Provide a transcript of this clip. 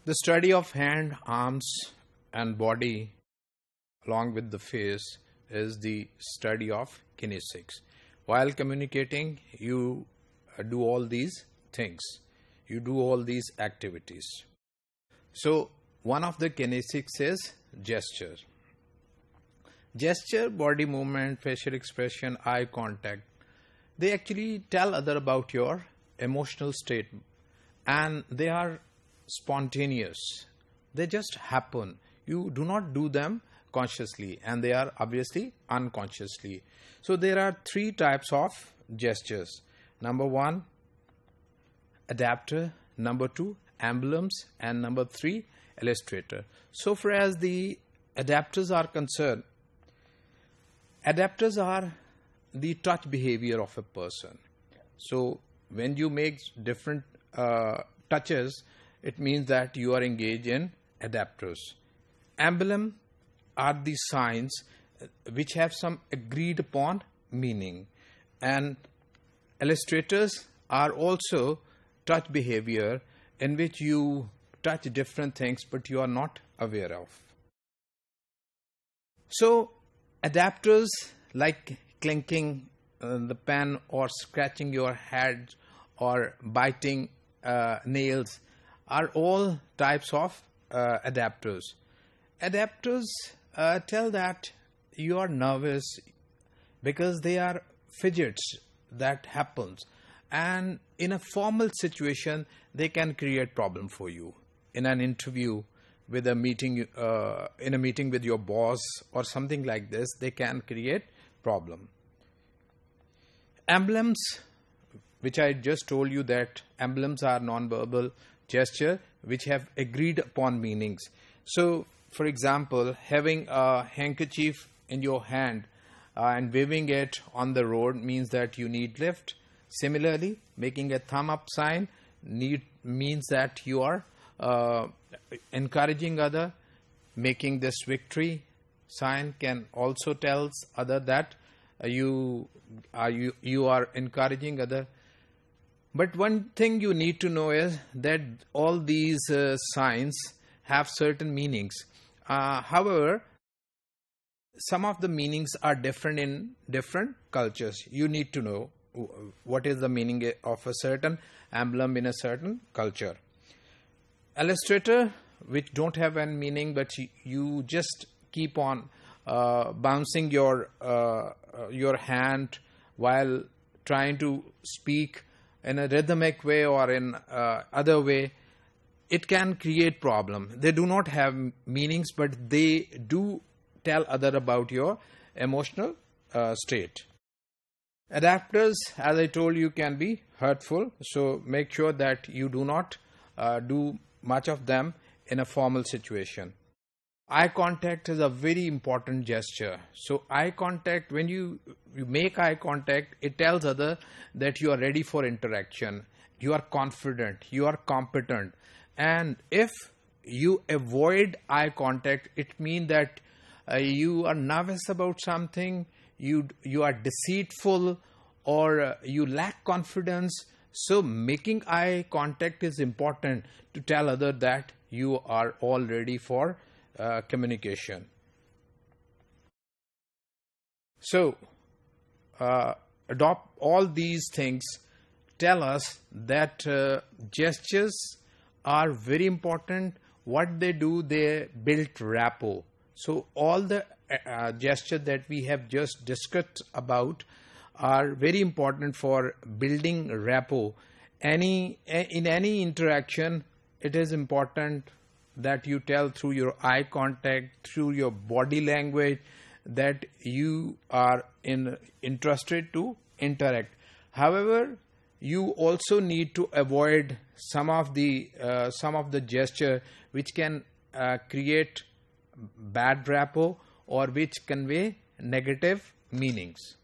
The study of hand, arms, and body along with the face is the study of kinesics. While communicating, you do all these things. You do all these activities. So, one of the kinesics is gesture. Gesture, body movement, facial expression, eye contact, they actually tell other about your emotional state, and they are spontaneous. They just happen. You do not do them consciously, and they are obviously unconsciously. So there are three types of gestures. Number one, adapter. Number two, emblems. And number three, illustrator. So far as the adapters are concerned, adapters are the touch behavior of a person. So when you make different touches, it means that you are engaged in adapters. Emblem are the signs which have some agreed upon meaning, and illustrators are also touch behavior in which you touch different things but you are not aware of. So adapters like clinking the pen or scratching your head or biting nails are all types of adapters. Adapters tell that you are nervous because they are fidgets that happens, and in a formal situation they can create problem for you. In an interview, with a meeting, in a meeting with your boss or something like this, they can create problem. Emblems, which I just told you that emblems are non-verbal gesture which have agreed upon meanings. So, for example, having a handkerchief in your hand and waving it on the road means that you need lift. Similarly, making a thumb up sign means that you are encouraging other. Making this victory sign can also tell other that you are encouraging other. But one thing you need to know is that all these signs have certain meanings. However, some of the meanings are different in different cultures. You need to know what is the meaning of a certain emblem in a certain culture. Illustrator, which don't have any meaning, but you just keep on bouncing your hand while trying to speak in a rhythmic way or in other way, it can create problem. They do not have meanings, but they do tell other about your emotional state. Adapters, as I told you, can be hurtful, so make sure that you do not do much of them in a formal situation. Eye contact is a very important gesture. So eye contact, when you make eye contact, it tells other that you are ready for interaction, you are confident, you are competent. And if you avoid eye contact, it means that you are nervous about something, you are deceitful, or you lack confidence. So making eye contact is important to tell other that you are all ready for communication. So adopt all these things tell us that gestures are very important. What they do, they build rapport. So all the gestures that we have just discussed about are very important for building rapport. In any interaction, it is important that you tell through your eye contact, through your body language, that you are interested to interact. However, you also need to avoid some of the gesture which can create bad rapport or which convey negative meanings.